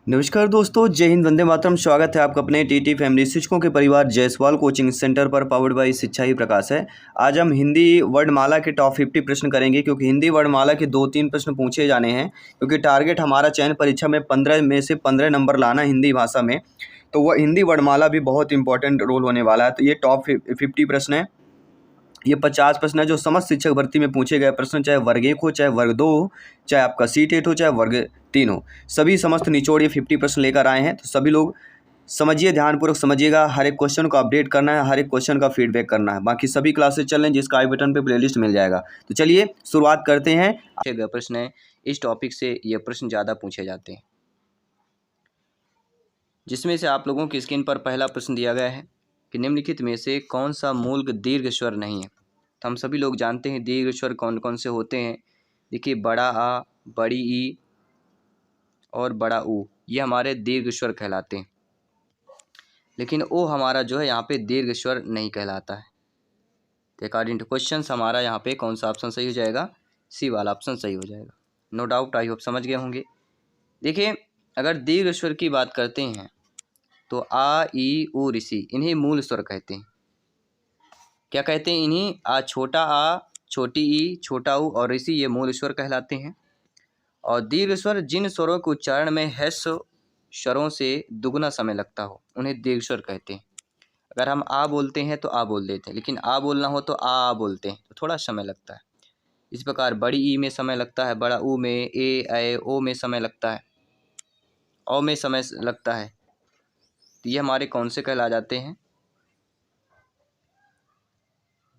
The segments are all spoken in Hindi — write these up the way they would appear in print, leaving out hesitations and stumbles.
नमस्कार दोस्तों, जय हिंद, वंदे मातरम। स्वागत है आपका अपने टीटी फैमिली शिक्षकों के परिवार जायसवाल कोचिंग सेंटर पर, पावर्ड बाय शिक्षा ही प्रकाश है। आज हम हिंदी वर्णमाला के टॉप 50 प्रश्न करेंगे, क्योंकि हिंदी वर्णमाला के 2-3 प्रश्न पूछे जाने हैं। क्योंकि टारगेट हमारा चयन परीक्षा में 15 में से 15 नंबर लाना हिंदी भाषा में, तो वह हिंदी वर्णमाला भी बहुत इंपॉर्टेंट रोल होने वाला है। तो ये टॉप 50 प्रश्न है। ये 50 प्रश्न है जो समस्त शिक्षक भर्ती में पूछे गए प्रश्न, चाहे वर्ग 1 हो, चाहे वर्ग 2 हो, चाहे आपका C-टेट हो, चाहे वर्ग 3 हो, सभी समस्त निचोड़ ये 50 प्रश्न लेकर आए हैं। तो सभी लोग समझिए, ध्यानपूर्वक समझिएगा। हर एक क्वेश्चन को अपडेट करना है, हर एक क्वेश्चन का फीडबैक करना है। बाकी सभी क्लासेस चल रहे हैं, जिसका आई बटन पे प्लेलिस्ट मिल जाएगा। तो चलिए शुरुआत करते हैं। पूछे गए प्रश्न है, इस टॉपिक से ये प्रश्न ज़्यादा पूछे जाते हैं, जिसमें से आप लोगों की स्क्रीन पर पहला प्रश्न दिया गया है कि निम्नलिखित में से कौन सा मूल दीर्घ स्वर नहीं है। तो हम सभी लोग जानते हैं दीर्घ स्वर कौन कौन से होते हैं। देखिए, बड़ा आ, बड़ी ई और बड़ा ऊ, ये हमारे दीर्घ स्वर कहलाते हैं। लेकिन ओ हमारा जो है यहाँ पे दीर्घ स्वर नहीं कहलाता है। तो अकॉर्डिंग टू क्वेश्चन हमारा यहाँ पे कौन सा ऑप्शन सही हो जाएगा? सी वाला ऑप्शन सही हो जाएगा। नो डाउट, आई होप समझ गए होंगे। देखिए, अगर दीर्घ स्वर की बात करते हैं तो आ, ई, ऊ, ऋषि, इन्हें मूल स्वर कहते हैं। क्या कहते हैं इन्हीं? छोटा आ, छोटी ई, छोटा ऊ और ऋषि, ये मूल स्वर कहलाते हैं। और दीर्घ स्वर जिन स्वरों के उच्चारण में ह्रस्व स्वरों से दुगना समय लगता हो, उन्हें दीर्घ स्वर कहते हैं। अगर हम आ बोलते हैं तो आ बोल देते हैं, लेकिन आ बोलना हो तो आ बोलते हैं, तो थोड़ा समय लगता है। इस प्रकार बड़ी ई में समय लगता है, बड़ा ऊ में, ए, ऐ, ओ में समय लगता है, औ में समय लगता है। तो ये हमारे कौन से कहला जाते हैं?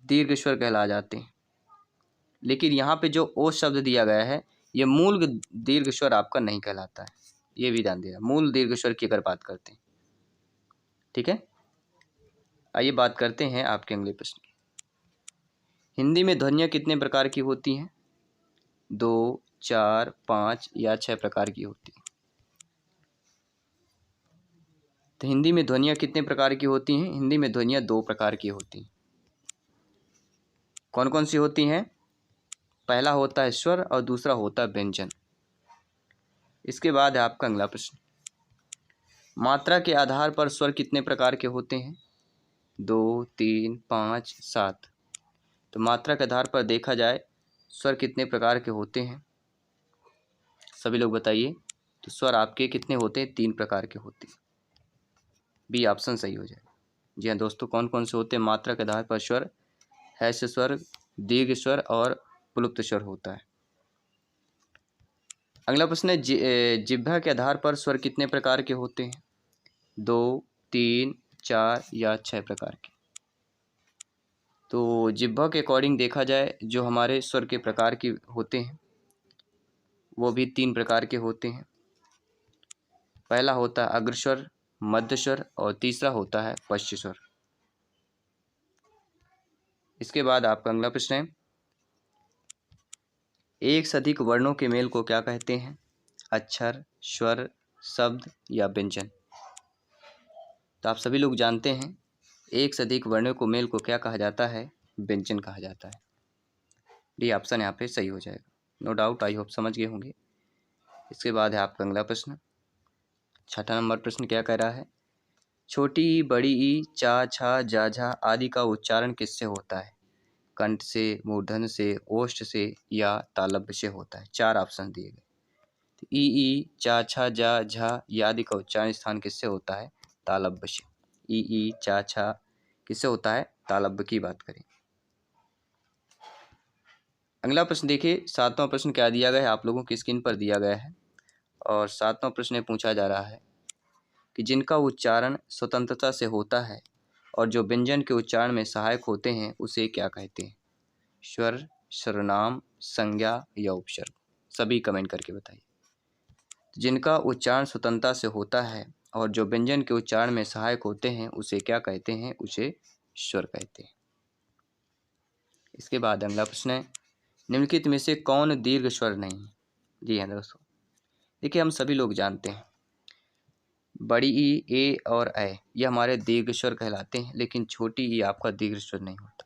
दीर्घ स्वर कहला जाते हैं। लेकिन यहाँ पे जो ओ शब्द दिया गया है, ये मूल दीर्घ स्वर आपका नहीं कहलाता है। ये भी ध्यान देगा, मूल दीर्घ स्वर की अगर बात करते हैं। ठीक है, आइए बात करते हैं आपके अगले प्रश्न की। हिंदी में ध्वनियाँ कितने प्रकार की होती हैं? 2, 4, 5 या 6 प्रकार की होती हैं। तो हिंदी में ध्वनियाँ कितने प्रकार की होती हैं? हिंदी में ध्वनियाँ 2 प्रकार की होती हैं। कौन कौन सी होती हैं? पहला होता है स्वर और दूसरा होता है व्यंजन। इसके बाद है आपका अगला प्रश्न, मात्रा के आधार पर स्वर कितने प्रकार के होते हैं? 2, 3, 5, 7। तो मात्रा के आधार पर देखा जाए स्वर कितने प्रकार के होते हैं, सभी लोग बताइए। तो स्वर आपके कितने होते हैं? 3 प्रकार के होते हैं। बी ऑप्शन सही हो जाएगा। जी हाँ दोस्तों, कौन कौन से होते हैं? मात्रा के आधार पर स्वर, ह्रस्व स्वर, दीर्घ स्वर और प्लुप्त स्वर होता है। अगला प्रश्न है, जिह्वा के आधार पर स्वर कितने प्रकार के होते हैं? 2, 3, 4 या 6 प्रकार के। तो जिह्वा के अकॉर्डिंग देखा जाए जो हमारे स्वर के प्रकार के होते हैं, वो भी 3 प्रकार के होते हैं। पहला होता है अग्रस्वर, मध्य स्वर और तीसरा होता है पश्च स्वर। इसके बाद आपका अगला प्रश्न है, एक से अधिक वर्णों के मेल को क्या कहते हैं? अक्षर, स्वर, शब्द या व्यंजन। तो आप सभी लोग जानते हैं एक से अधिक वर्णों को मेल को क्या कहा जाता है? व्यंजन कहा जाता है। डी ऑप्शन यहाँ पे सही हो जाएगा। नो डाउट, आई होप समझ गए होंगे। इसके बाद है आपका अगला प्रश्न, छठा नंबर प्रश्न क्या कह रहा है, छोटी ई, बड़ी ई, चा, छा, जा, झा आदि का उच्चारण किससे होता है? कंठ से, मूर्धन्य से, ओष्ठ से या तालव्य से होता है? 4 ऑप्शन दिए गए। तो ई, चा, छा, जा, झा ये आदि का उच्चारण स्थान किससे होता है? तालव्य से। ई, चा, छा किससे होता है? तालव्य की बात करें। अगला प्रश्न देखिए, 7वां प्रश्न क्या दिया गया है, आप लोगों की स्क्रीन पर दिया गया है। और 7वां प्रश्न पूछा जा रहा है कि जिनका उच्चारण स्वतंत्रता से होता है और जो व्यंजन के उच्चारण में सहायक होते हैं, उसे क्या कहते हैं? स्वर, सर्वनाम, संज्ञा या उपसर्ग? सभी कमेंट करके बताइए। जिनका उच्चारण स्वतंत्रता से होता है और जो व्यंजन के उच्चारण में सहायक होते हैं, उसे क्या कहते हैं? उसे स्वर कहते हैं। इसके बाद अगला प्रश्न है, निम्नलिखित में से कौन दीर्घ स्वर नहीं है? जी हाँ दोस्तों, देखिए हम सभी लोग जानते हैं बड़ी ई, ए और ऐ ये हमारे दीर्घ स्वर कहलाते हैं, लेकिन छोटी ई आपका दीर्घ स्वर नहीं होता।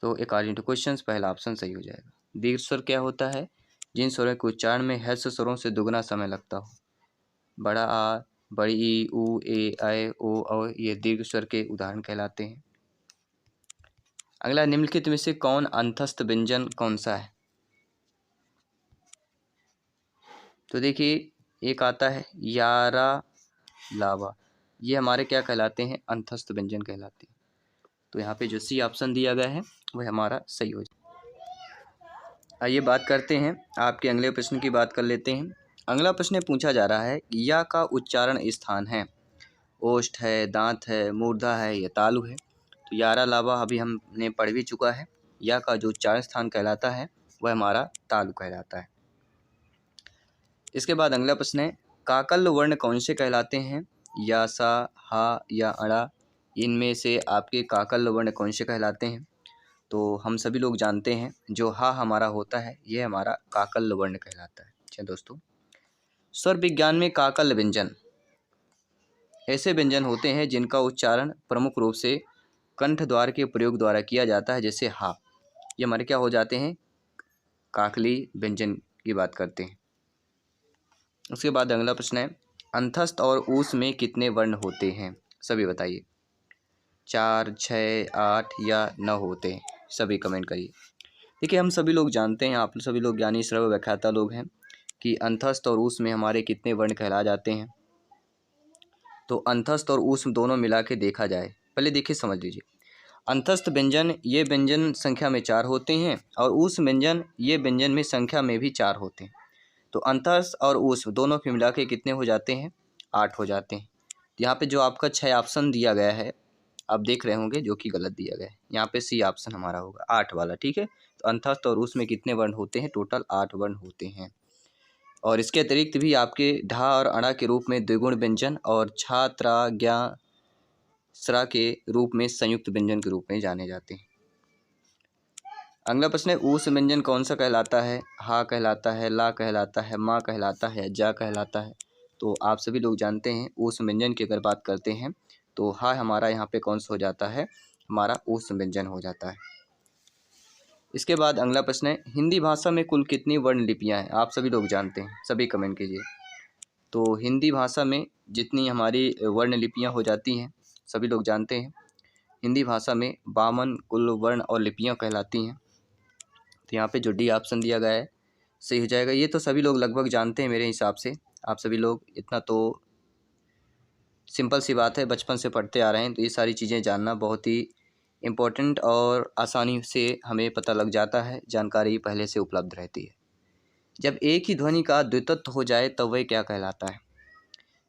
तो अकॉर्डिंग टू क्वेश्चन पहला ऑप्शन सही हो जाएगा। दीर्घ स्वर क्या होता है? जिन स्वरों के उच्चारण में ह्रस्व स्वरों से दुगना समय लगता हो। बड़ा आ, बड़ी ई, ऊ, ए, ऐ, ओ, औ ये दीर्घ स्वर के उदाहरण कहलाते हैं। अगला, निम्नलिखित में से कौन अंतस्थ व्यंजन कौन सा है? तो देखिए, एक आता है यारा लावा, ये हमारे क्या कहलाते हैं? अंतस्थ व्यंजन कहलाते हैं। तो यहाँ पे जो सी ऑप्शन दिया गया है वह हमारा सही हो जाए। आइए बात करते हैं, आपके अगले प्रश्न की बात कर लेते हैं। अगला प्रश्न पूछा जा रहा है, या का उच्चारण स्थान है? ओष्ठ है, दांत है, मूर्धा है या तालु है? तो यारा लावा अभी हमने पढ़ भी चुका है। या का जो उच्चारण स्थान कहलाता है वह हमारा तालु कहलाता है। इसके बाद अगला प्रश्न है, काकल वर्ण कौन से कहलाते हैं? या, सा, हा या अड़ा, इनमें से आपके काकल वर्ण कौन से कहलाते हैं? तो हम सभी लोग जानते हैं जो हा हमारा होता है ये हमारा काकल वर्ण कहलाता है। अच्छा दोस्तों, स्वर विज्ञान में काकल व्यंजन ऐसे व्यंजन होते हैं जिनका उच्चारण प्रमुख रूप से कंठ द्वार के प्रयोग द्वारा किया जाता है, जैसे हा। ये हमारे क्या हो जाते हैं? काकली व्यंजन की बात करते हैं। उसके बाद अगला प्रश्न है, अंतस्थ और ऊष्म में कितने वर्ण होते हैं? सभी बताइए। 4, 6, 8 या 9 होते हैं? सभी कमेंट करिए। देखिए, हम सभी लोग जानते हैं, आप सभी लोग ज्ञानी श्रवण व्याख्याता लोग हैं, कि अंतस्थ और ऊष्म में हमारे कितने वर्ण कहला जाते हैं। तो अंतस्थ और ऊष्म दोनों मिला के देखा जाए, पहले देखिए समझ लीजिए। अंतस्थ व्यंजन ये व्यंजन संख्या में 4 होते हैं और ऊष्म व्यंजन ये व्यंजन में संख्या में भी 4 होते हैं। तो अंतस्थ और ऊष्म दोनों के मिला के कितने हो जाते हैं? 8 हो जाते हैं। यहाँ पे जो आपका 6 ऑप्शन दिया गया है आप देख रहे होंगे जो कि गलत दिया गया है। यहाँ पे सी ऑप्शन हमारा होगा 8 वाला, ठीक है। तो अंतस्थ और ऊष्म में कितने वर्ण होते हैं? टोटल 8 वर्ण होते हैं। और इसके अतिरिक्त भी आपके ढा और अड़ा के रूप में द्विगुण व्यंजन और छा, त्रा, ज्ञा, स्रा के रूप में संयुक्त व्यंजन के रूप में जाने जाते हैं। अगला प्रश्न है, ऊष्म व्यंजन कौन सा कहलाता है? हा कहलाता है, ला कहलाता है, मा कहलाता है, जा कहलाता है? तो आप सभी लोग जानते हैं ऊष्म व्यंजन की अगर बात करते हैं तो हा हमारा यहाँ पे कौन सा हो जाता है? हमारा ऊष्म व्यंजन हो जाता है। इसके बाद अगला प्रश्न है, हिंदी भाषा में कुल कितनी वर्ण लिपियाँ हैं? आप सभी लोग जानते हैं, सभी कमेंट कीजिए। तो हिंदी भाषा में जितनी हमारी वर्ण लिपियाँ हो जाती हैं सभी लोग जानते हैं, हिंदी भाषा में 52 कुल वर्ण और लिपियाँ कहलाती हैं। तो यहाँ पे जो डी ऑप्शन दिया गया है सही हो जाएगा। ये तो सभी लोग लगभग जानते हैं मेरे हिसाब से, आप सभी लोग इतना तो सिंपल सी बात है, बचपन से पढ़ते आ रहे हैं, तो ये सारी चीज़ें जानना बहुत ही इम्पोर्टेंट और आसानी से हमें पता लग जाता है, जानकारी पहले से उपलब्ध रहती है। जब एक ही ध्वनि का द्वित्व हो जाए तब वह क्या कहलाता है?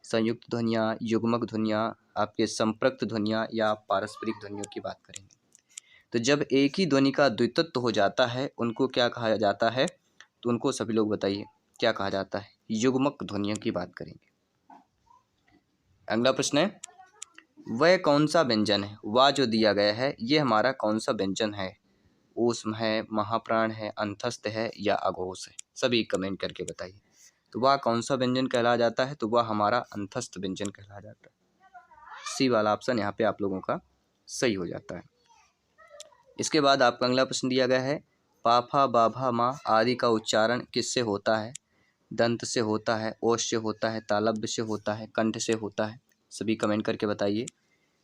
संयुक्त ध्वनियाँ, युग्मक ध्वनियाँ, आपके संपृक्त ध्वनियाँ या पारस्परिक ध्वनियों की बात करेंगे। तो जब एक ही ध्वनि का द्वित्व हो जाता है उनको क्या कहा जाता है? तो उनको सभी लोग बताइए क्या कहा जाता है? युग्मक ध्वनियों की बात करेंगे। अगला प्रश्न है, वह कौन सा व्यंजन है? वह जो दिया गया है ये हमारा कौन सा व्यंजन है? ऊष्म है, महाप्राण है, अंतस्थ है या अघोष है? सभी कमेंट करके बताइए। तो वह कौन सा व्यंजन कहला जाता है? तो वह हमारा अंतस्थ व्यंजन कहला जाता है। सी वाला ऑप्शन यहाँ पे आप लोगों का सही हो जाता है। इसके बाद आपका अगला प्रश्न दिया गया है, पाफा, बाभा, माँ आदि का उच्चारण किससे होता है? दंत से होता है, ओष्ठ से होता है, तालव्य से होता है, कंठ से होता है? सभी कमेंट करके बताइए।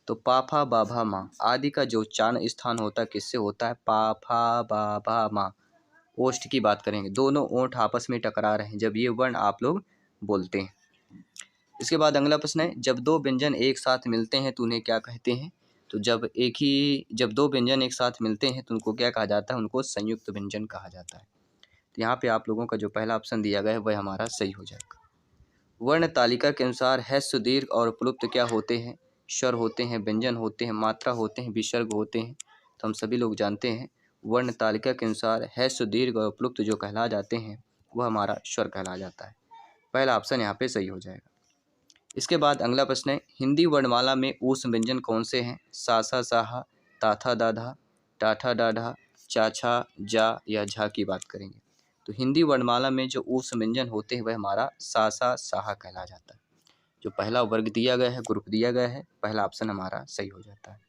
तो पाफा, बाभा, माँ आदि का जो उच्चारण स्थान होता है किससे होता है? पाफा, बाभा, माँ। ओष्ठ की बात करेंगे, दोनों ओंठ आपस में टकरा रहे हैं जब ये वर्ण आप लोग बोलते हैं। इसके बाद अगला प्रश्न है, जब दो व्यंजन एक साथ मिलते हैं तो उन्हें क्या कहते हैं? तो जब दो व्यंजन एक साथ मिलते हैं तो उनको क्या कहा जाता है? उनको संयुक्त व्यंजन कहा जाता है। तो यहाँ पे आप लोगों का जो पहला ऑप्शन दिया गया है वह हमारा सही हो जाएगा। वर्ण तालिका के अनुसार ह्रस्व, दीर्घ और प्लुप्त क्या होते हैं? स्वर होते हैं, व्यंजन होते हैं, मात्रा होते हैं, विसर्ग होते हैं। तो हम सभी लोग जानते हैं वर्ण तालिका के अनुसार ह्रस्व, दीर्घ और प्लुप्त जो कहला जाते हैं वह हमारा स्वर कहला जाता है। पहला ऑप्शन यहाँ पे सही हो जाएगा। इसके बाद अगला प्रश्न है, हिंदी वर्णमाला में ऊष्म व्यंजन कौन से हैं? सा, सा, साहा, ताथा, दाधा, टाठा, डाढ़ा, चाछा, जा या झा की बात करेंगे। तो हिंदी वर्णमाला में जो ऊष्म व्यंजन होते हैं वह हमारा सा, सा, साहा कहला जाता है। जो पहला वर्ग दिया गया है, ग्रुप दिया गया है, पहला ऑप्शन हमारा सही हो जाता है।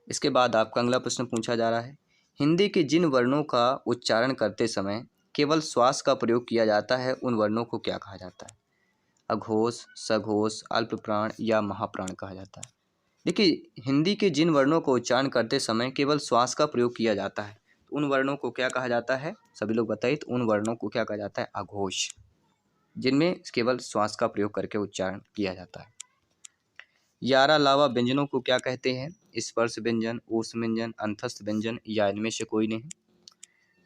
इसके बाद आपका अगला प्रश्न पूछा जा रहा है, हिंदी के जिन वर्णों का उच्चारण करते समय केवल श्वास का प्रयोग किया जाता है उन वर्णों को क्या कहा जाता है? अघोष, सघोष, अल्पप्राण या महाप्राण कहा जाता है। देखिए हिंदी के जिन वर्णों को उच्चारण करते समय केवल श्वास का प्रयोग किया जाता है तो उन वर्णों को क्या कहा जाता है? सभी लोग बताइए, तो उन वर्णों को क्या कहा जाता है? अघोष, जिनमें केवल श्वास का प्रयोग करके उच्चारण किया जाता है। 11 अलावा व्यंजनों को क्या कहते हैं? स्पर्श व्यंजन, ऊष्म व्यंजन, अंतस्थ व्यंजन या इनमें से कोई नहीं।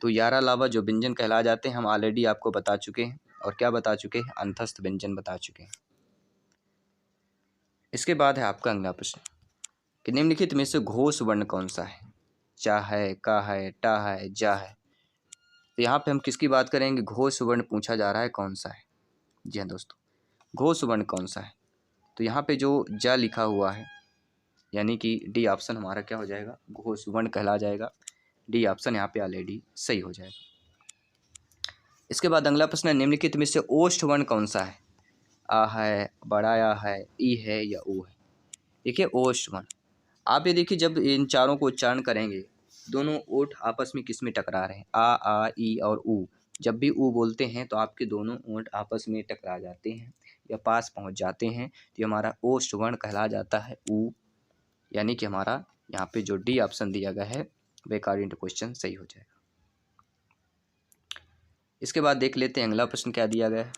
तो 11 अलावा जो व्यंजन कहला जाते हैं हम ऑलरेडी आपको बता चुके हैं। और क्या बता चुके हैं? अंतस्थ व्यंजन बता चुके हैं। इसके बाद है आपका अगला प्रश्न कि निम्नलिखित में से घोष वर्ण कौन सा है? चा है, का है, टा है, जा है। तो यहाँ पे हम किसकी बात करेंगे? घोष वर्ण पूछा जा रहा है, कौन सा है? जी हाँ दोस्तों, घोष वर्ण कौन सा है? तो यहाँ पे जो जा लिखा हुआ है यानी कि डी ऑप्शन हमारा क्या हो जाएगा? घोष वर्ण कहला जाएगा। डी ऑप्शन यहाँ पे ऑलरेडी सही हो जाएगा। इसके बाद अगला प्रश्न है निम्नलिखित में से ओष्ठ वर्ण कौन सा है? आ है, बड़ा या है, ई है या ऊ है? देखिए ओष्ठ वर्ण, आप ये देखिए जब इन चारों को उच्चारण करेंगे दोनों ओठ आपस में किस में टकरा रहे हैं? आ, ई और ऊ। जब भी ऊ बोलते हैं तो आपके दोनों ओठ आपस में टकरा जाते हैं या पास पहुंच जाते हैं, तो ये हमारा ओष्ठ वर्ण कहला जाता है ऊ। यानी कि हमारा यहाँ पे जो डी ऑप्शन दिया गया है वह अकॉर्डिंग टू क्वेश्चन सही हो जाएगा। इसके बाद देख लेते हैं अगला प्रश्न क्या दिया गया है।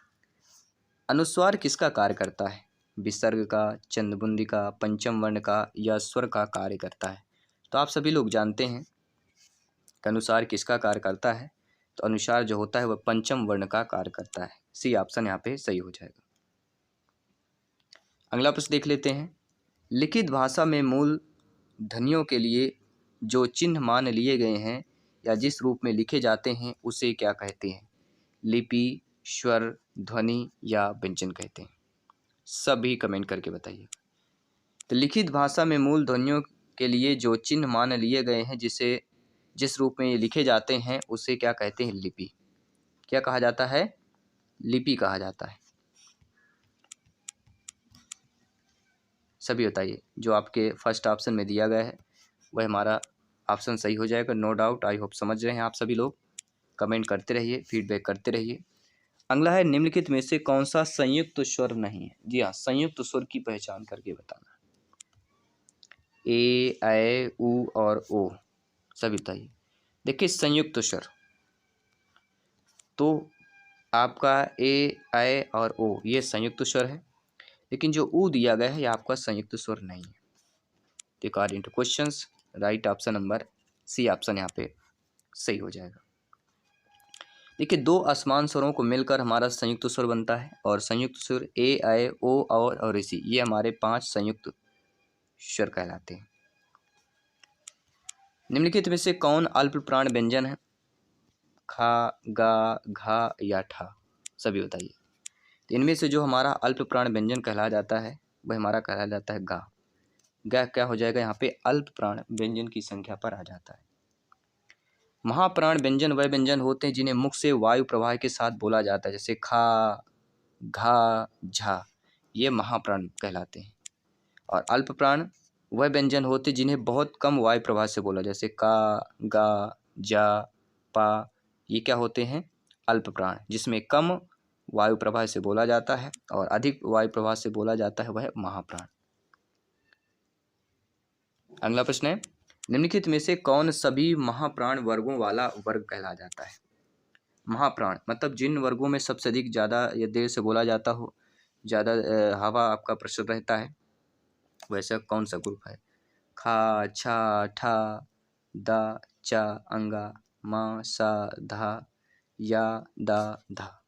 अनुस्वार किसका कार्य करता है? विसर्ग का, चंद्रबुंदी का, पंचम वर्ण का या स्वर का कार्य करता है? तो आप सभी लोग जानते हैं कि अनुस्वार किसका कार्य करता है। तो अनुस्वार जो होता है वह पंचम वर्ण का कार्य करता है। सी ऑप्शन यहाँ पे सही हो जाएगा। अगला प्रश्न देख लेते हैं। लिखित भाषा में मूल ध्वनियों के लिए जो चिन्ह मान लिए गए हैं या जिस रूप में लिखे जाते हैं उसे क्या कहते हैं? लिपि, स्वर, ध्वनि या व्यंजन कहते हैं? सभी कमेंट करके बताइए। तो लिखित भाषा में मूल ध्वनियों के लिए जो चिन्ह मान लिए गए हैं जिस रूप में ये लिखे जाते हैं उसे क्या कहते हैं? लिपि। क्या कहा जाता है? लिपि कहा जाता है। सभी बताइए, जो आपके फर्स्ट ऑप्शन में दिया गया है वह हमारा ऑप्शन सही हो जाएगा, नो डाउट। आई होप समझ रहे हैं आप सभी लोग। कमेंट करते रहिए, फीडबैक करते रहिए। अगला है निम्नलिखित में से कौन सा संयुक्त स्वर नहीं है? जी हाँ, संयुक्त स्वर की पहचान करके बताना। ए, ऐ, ऊ और ओ, सभी बताइए। देखिए संयुक्त स्वर तो आपका ए, ऐ और ओ ये संयुक्त स्वर है, लेकिन जो ऊ दिया गया है ये आपका संयुक्त स्वर नहीं है। तो according to questions right option number C option यहाँ पे सही हो जाएगा। देखिए दो असमान स्वरों को मिलकर हमारा संयुक्त स्वर बनता है और संयुक्त स्वर ए, ऐ, ओ और ऋषि ये हमारे 5 संयुक्त स्वर कहलाते हैं। निम्नलिखित में से कौन अल्प प्राण व्यंजन है? खा, गा, घा या ठा? सभी बताइए। तो इनमें से जो हमारा अल्प प्राण व्यंजन कहला जाता है वह हमारा कहला जाता है गा। गा क्या हो जाएगा? यहाँ पे अल्प प्राण व्यंजन की संख्या पर आ जाता है। महाप्राण व्यंजन वह व्यंजन होते हैं जिन्हें मुख से वायु प्रवाह के साथ बोला जाता है, जैसे खा, घा, झा, ये महाप्राण कहलाते हैं। और अल्प प्राण वह व्यंजन होते हैं जिन्हें बहुत कम वायु प्रवाह से बोला, जैसे का, गा, जा, पा, ये क्या होते हैं? अल्प प्राण, जिसमें कम वायु प्रवाह से बोला जाता है और अधिक वायु प्रवाह से बोला जाता है वह महाप्राण। अगला प्रश्न है निम्नलिखित में से कौन सभी महाप्राण वर्गों वाला वर्ग कहला जाता है? महाप्राण मतलब जिन वर्गों में सबसे अधिक ज़्यादा या देर से बोला जाता हो, ज़्यादा हवा आपका प्रेशर रहता है, वैसा कौन सा ग्रुप है? खा, छा, ठा, दा, चा, अंगा, मा, सा, धा या दा, धा।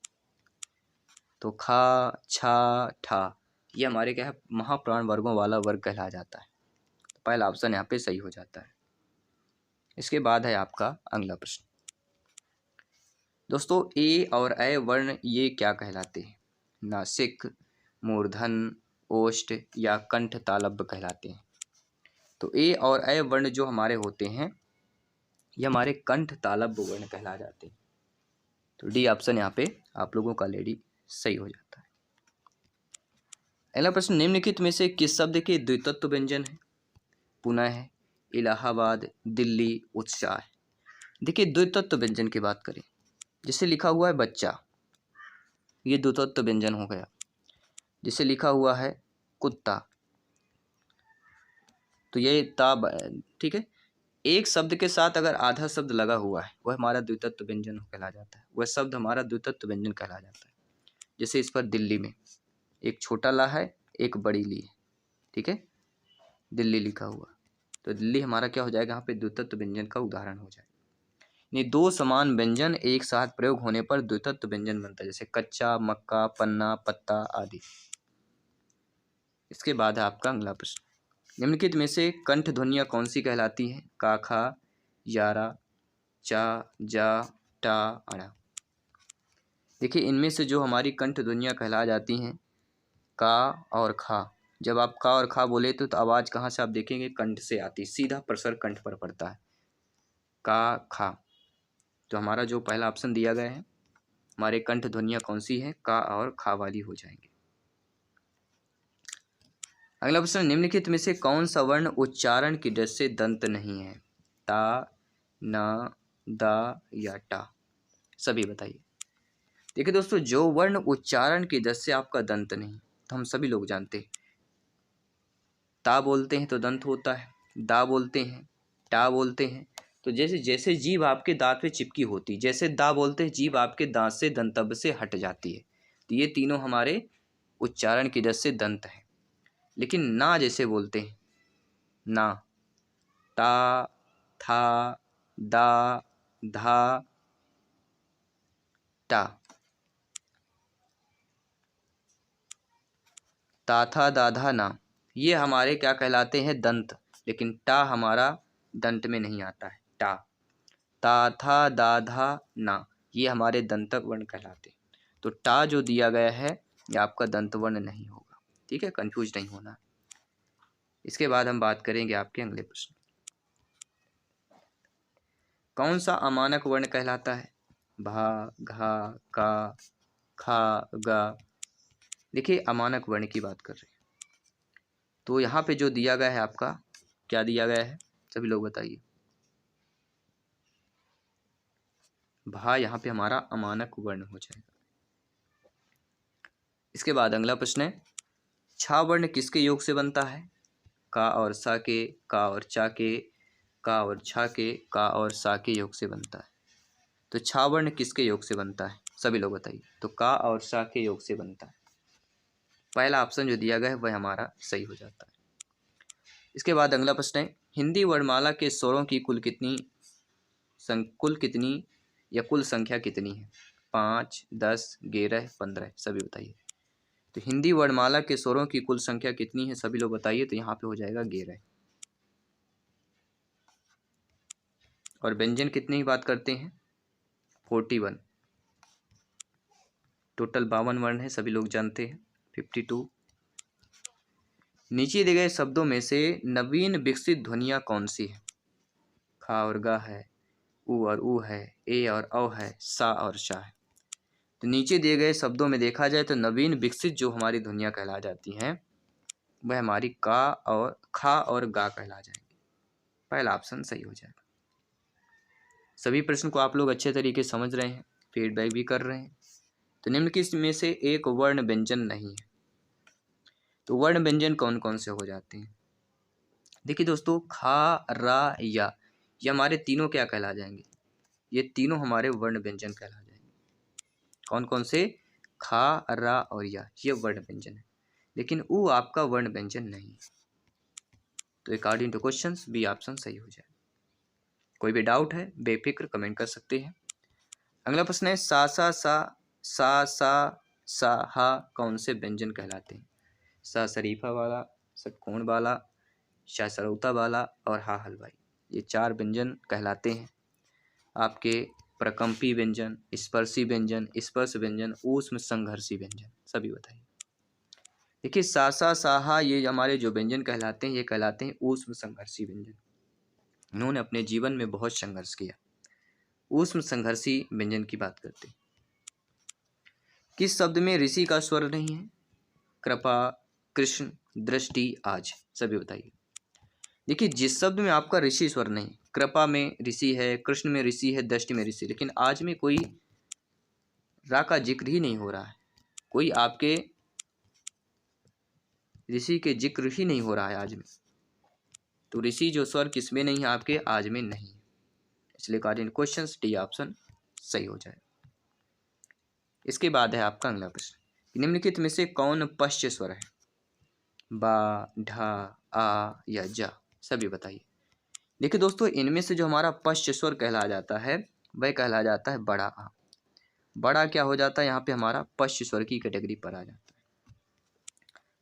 तो खा, छा, ठा ये हमारे क्या है? महाप्राण वर्गों वाला वर्ग कहला जाता है। तो पहला ऑप्शन यहाँ पे सही हो जाता है। इसके बाद है आपका अगला प्रश्न। दोस्तों ए और ऐ वर्ण ये क्या कहलाते हैं? नासिक, मूर्धन, ओष्ठ या कंठ तालव्य कहलाते हैं। तो ए और ऐ वर्ण जो हमारे होते हैं ये हमारे कंठ तालव्य वर्ण कहला जाते हैं। तो डी ऑप्शन यहाँ पे आप लोगों का ऑलरेडी सही हो जाता है। अगला प्रश्न निम्नलिखित में से किस शब्द के द्वितत्व व्यंजन है? पुनः है, इलाहाबाद, दिल्ली, उत्साह। देखिए द्वितत्व व्यंजन की बात करें जिसे लिखा हुआ है बच्चा, ये द्वितत्व व्यंजन हो गया। जिसे लिखा हुआ है कुत्ता, तो ये ठीक है। एक शब्द के साथ अगर आधा शब्द लगा हुआ है वह हमारा द्वितत्व व्यंजन कहला जाता है, वह शब्द हमारा द्वितत्व व्यंजन कहला जाता है। जैसे इस पर दिल्ली में एक छोटा ला है, एक बड़ी ली है, ठीक है, दिल्ली लिखा हुआ, तो दिल्ली हमारा क्या हो जाएगा, यहाँ पे द्वितत्व व्यंजन का उदाहरण हो जाएगा। ये दो समान व्यंजन एक साथ प्रयोग होने पर द्वितत्व व्यंजन बनता है, जैसे कच्चा, मक्का, पन्ना, पत्ता आदि। इसके बाद है आपका अगला प्रश्न, निम्नलिखित में से कंठ ध्वनियाँ कौन सी कहलाती हैं? का, खा, यारा, चा, जा, टा, अड़ा। देखिए इनमें से जो हमारी कंठ ध्वनियाँ कहला जाती हैं, का और खा, जब आप का और खा बोले तो आवाज़ कहाँ से आप देखेंगे, कंठ से आती, सीधा प्रेशर कंठ पर पड़ता है, का, खा। तो हमारा जो पहला ऑप्शन दिया गया है, हमारे कंठ ध्वनियाँ कौन सी हैं, का और खा वाली हो जाएंगे। अगला प्रश्न, निम्नलिखित में से कौन सा वर्ण उच्चारण की दृष्टि से दंत नहीं है? ता, न, दा या टा, सभी बताइए। देखिए दोस्तों, जो वर्ण उच्चारण की दृष्टि से आपका दंत नहीं, तो हम सभी लोग जानते हैं, ता बोलते हैं तो दंत होता है, दा बोलते हैं, टा बोलते हैं, तो जैसे जैसे जीभ आपके दांत पे चिपकी होती, जैसे दा बोलते हैं जीभ आपके दांत से दंतव्य से हट जाती है, तो ये तीनों हमारे उच्चारण की दृष्टि से दंत है। लेकिन ना जैसे बोलते हैं, ना, ता, था, दा, धा, टा, ता, था, दा, धा, ना, ये हमारे क्या कहलाते हैं, दंत। लेकिन टा हमारा दंत में नहीं आता है, टा, ता, था, दा, धा, ना, ये हमारे दंतक वर्ण कहलाते हैं। तो टा जो दिया गया है ये आपका दंत वर्ण नहीं होगा, ठीक है, कंफ्यूज नहीं होना। इसके बाद हम बात करेंगे आपके अगले प्रश्न, कौन सा अमानक वर्ण कहलाता है? भा, घा, का, खा, गा। देखिए अमानक वर्ण की बात कर रहे हैं, तो यहाँ पे जो दिया गया है आपका, क्या दिया गया है, सभी लोग बताइए। भा यहाँ पे हमारा अमानक वर्ण हो जाएगा। इसके बाद अगला प्रश्न है, छा वर्ण किसके योग से बनता है? का और सा के, का और चा के, का और छा के, का और सा के योग से बनता है। तो छा वर्ण किसके योग से बनता है, सभी लोग बताइए। तो का और सा के योग से बनता है, पहला ऑप्शन जो दिया गया है वह हमारा सही हो जाता है। इसके बाद अगला प्रश्न है, हिंदी वर्णमाला के स्वरों की कुल कितनी या कुल संख्या कितनी है? 5, 10, 11, 15, सभी बताइए। तो हिंदी वर्णमाला के स्वरों की कुल संख्या कितनी है, सभी लोग बताइए। तो यहाँ पे हो जाएगा 11। और व्यंजन कितने की बात करते हैं? 41। टोटल 52 वर्ण है, सभी लोग जानते हैं, 52। नीचे दिए गए शब्दों में से नवीन विकसित ध्वनियाँ कौन सी है? खा और गा है, उ और ऊ है, ए और औ है, सा और शा है। तो नीचे दिए गए शब्दों में देखा जाए तो नवीन विकसित जो हमारी ध्वनियाँ कहला जाती हैं वह हमारी का और खा और गा कहला जाएंगी। पहला ऑप्शन सही हो जाएगा। सभी प्रश्न को आप लोग अच्छे तरीके से समझ रहे हैं, फीडबैक भी कर रहे हैं। तो निम्नलिखित में से एक वर्ण व्यंजन नहीं है। तो वर्ण व्यंजन कौन कौन से हो जाते हैं? देखिए दोस्तों, खा, रा, या, ये हमारे तीनों क्या कहला जाएंगे? ये तीनों हमारे वर्ण व्यंजन कहला जाएंगे। कौन कौन से? खा, रा और या, ये वर्ण व्यंजन है। लेकिन उ आपका वर्ण व्यंजन नहीं है। तो according to question B option सही हो जाए। कोई भी डाउट है बेफिक्र कमेंट कर सकते हैं। अगला प्रश्न है, सा सा हा कौन से व्यंजन कहलाते हैं? सा शरीफा वाला, षटकोण वाला, शा सरौता वाला और हा हलवाई, ये 4 व्यंजन कहलाते हैं आपके। प्रकंपी व्यंजन, स्पर्शी व्यंजन, स्पर्श व्यंजन, ऊष्म संघर्षी व्यंजन, सभी बताइए। देखिए सा साहा ये हमारे जो व्यंजन कहलाते हैं ये कहलाते हैं ऊष्म संघर्षी व्यंजन। इन्होंने अपने जीवन में बहुत संघर्ष किया। ऊष्म संघर्षी व्यंजन की बात करते हैं। किस शब्द में ऋषि का स्वर नहीं है? कृपा, कृष्ण, दृष्टि, आज, सभी बताइए। देखिए जिस शब्द में आपका ऋषि स्वर नहीं, कृपा में ऋषि है, कृष्ण में ऋषि है, दृष्टि में ऋषि, लेकिन आज में कोई रा का जिक्र ही नहीं हो रहा है, कोई आपके ऋषि के जिक्र ही नहीं हो रहा है आज में। तो ऋषि जो स्वर किसमें नहीं है, आपके आज में नहीं है, इसलिए कार्य क्वेश्चन डी ऑप्शन सही हो जाए। इसके बाद है आपका अगला प्रश्न, निम्नलिखित में से कौन पश्च स्वर है, बा, ढा, आ या जा, सभी बताइए। देखिए दोस्तों, इनमें से जो हमारा पश्च स्वर कहला जाता है वह कहला जाता है बड़ा आ। बड़ा क्या हो जाता है, यहाँ पे हमारा पश्च स्वर की कैटेगरी पर आ जाता है,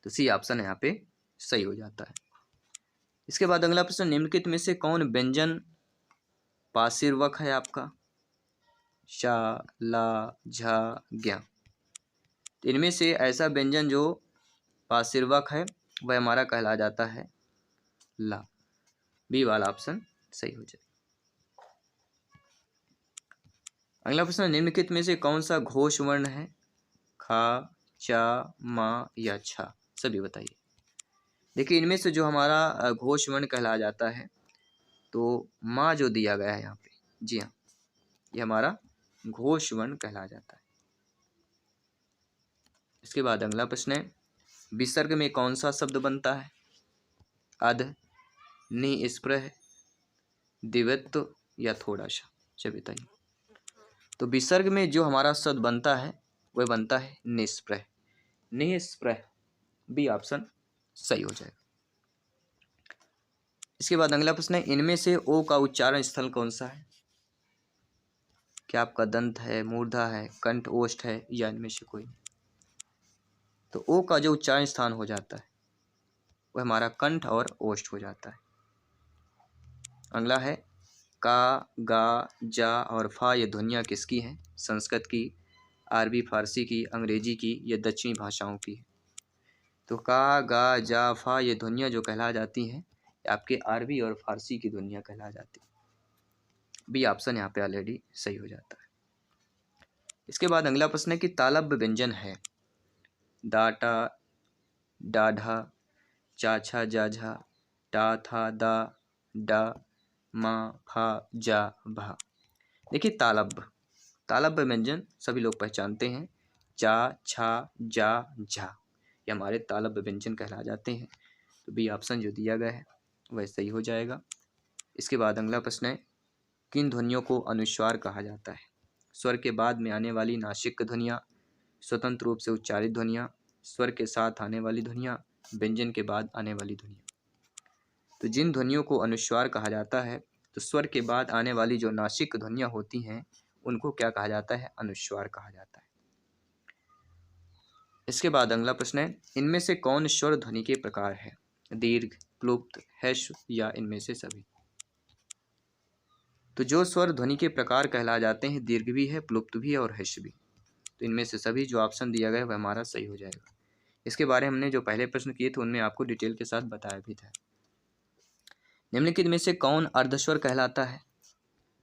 तो सी ऑप्शन यहाँ पे सही हो जाता है। इसके बाद अगला प्रश्न, निम्नलिखित में से कौन व्यंजन पार्श्वक है आपका, शा, ला, झा, ज्ञा। तो इनमें से ऐसा व्यंजन जो पार्श्वक है वह हमारा कहला जाता है ला, बी वाला ऑप्शन सही हो जाए। अगला प्रश्न, निम्नलिखित में से कौन सा घोष वर्ण है, खा, चा, मा या छा, सभी बताइए। देखिए इनमें से जो हमारा घोष वर्ण कहला जाता है, तो माँ जो दिया गया है यहाँ पे, जी हाँ, ये हमारा घोष वर्ण कहला जाता है। इसके बाद अगला प्रश्न है, विसर्ग में कौन सा शब्द बनता है, अध, निस्पृह, द्वित्व या थोड़ा सा, चलिए बताइए। तो विसर्ग में जो हमारा शब्द बनता है वह बनता है निस्पृह, निस्पृह, बी ऑप्शन सही हो जाएगा। इसके बाद अगला प्रश्न है, इनमें से ओ का उच्चारण स्थल कौन सा है, क्या आपका दंत है, मूर्धा है, कंठ, ओष्ठ है या इनमें से कोई। तो ओ का जो उच्चारण स्थान हो जाता है वह हमारा कंठ और ओष्ठ हो जाता है। अगला है, का, गा, जा और फा ये ध्वनियाँ किसकी हैं, संस्कृत की, अरबी फारसी की, अंग्रेजी की या दक्षिणी भाषाओं की। तो का, गा, जा, फा ये ध्वनियाँ जो कहला जाती हैं आपके अरबी और फारसी की ध्वनियाँ कहला जाती हैं, बी ऑप्शन यहाँ पे ऑलरेडी सही हो जाता है। इसके बाद अगला प्रश्न है कि तालव्य व्यंजन है, डाटा, डाढ़ा, चाछा, जाझा, टा, था, दा, डा, मा, फा, जा, भा। देखिए तालव्य व्यंजन सभी लोग पहचानते हैं, चा, छा, जा, झा, ये हमारे तालव्य व्यंजन कहला जाते हैं, तो बी ऑप्शन जो दिया गया है वह सही हो जाएगा। इसके बाद अगला प्रश्न है, किन ध्वनियों को अनुस्वार कहा जाता है, स्वर के बाद में आने वाली नासिक ध्वनियाँ, स्वतंत्र रूप से उच्चारित ध्वनियाँ, स्वर के साथ आने वाली ध्वनियाँ, व्यंजन के बाद आने वाली ध्वनियाँ। तो जिन ध्वनियों को अनुस्वार कहा जाता है, तो स्वर के बाद आने वाली जो नासिक ध्वनियाँ होती हैं उनको क्या कहा जाता है, अनुस्वार कहा जाता है। इसके बाद अगला प्रश्न है, इनमें से कौन स्वर ध्वनि के प्रकार है, दीर्घ, प्लुप्त, ह्रस्व या इनमें से सभी। तो जो स्वर ध्वनि के प्रकार कहला जाते हैं, दीर्घ भी है, प्लुप्त भी है और ह्रस्व भी, तो इनमें से सभी जो ऑप्शन दिया गया है वह हमारा सही हो जाएगा। इसके बारे में हमने जो पहले प्रश्न किए थे उनमें आपको डिटेल के साथ बताया भी था। निम्नलिखित में से कौन अर्धस्वर कहलाता है,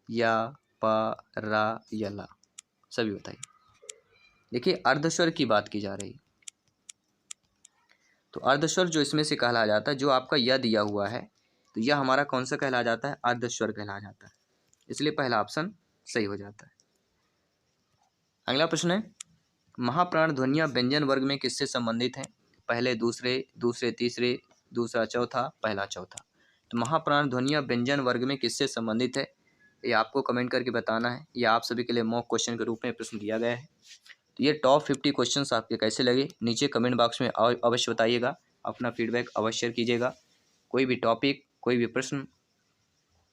या, पा, रा या ला, सभी बताइए। देखिए अर्धस्वर की बात की जा रही है, तो अर्धस्वर जो इसमें से कहला जाता है, जो आपका यह दिया हुआ है, तो यह हमारा कौन सा कहला जाता है, अर्धस्वर कहला जाता है, इसलिए पहला ऑप्शन सही हो जाता है। अगला प्रश्न है, महाप्राण ध्वनियाँ व्यंजन वर्ग में किससे संबंधित हैं, पहले दूसरे, दूसरे तीसरे, दूसरा चौथा, पहला चौथा। तो महाप्राण ध्वनियाँ व्यंजन वर्ग में किससे संबंधित है, ये आपको कमेंट करके बताना है, या आप सभी के लिए मॉक क्वेश्चन के रूप में प्रश्न दिया गया है। तो ये टॉप 50 क्वेश्चंस आपके कैसे लगे नीचे कमेंट बॉक्स में अवश्य बताइएगा, अपना फीडबैक अवश्य शेयर कीजिएगा। कोई भी टॉपिक, कोई भी प्रश्न,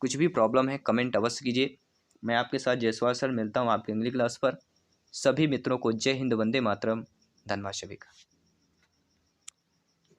कुछ भी प्रॉब्लम है कमेंट अवश्य कीजिए। मैं आपके साथ जयसवाल सर मिलता हूँ आपके अगली क्लास पर। सभी मित्रों को जय हिंद, वंदे मातरम, धन्यवाद सभी का।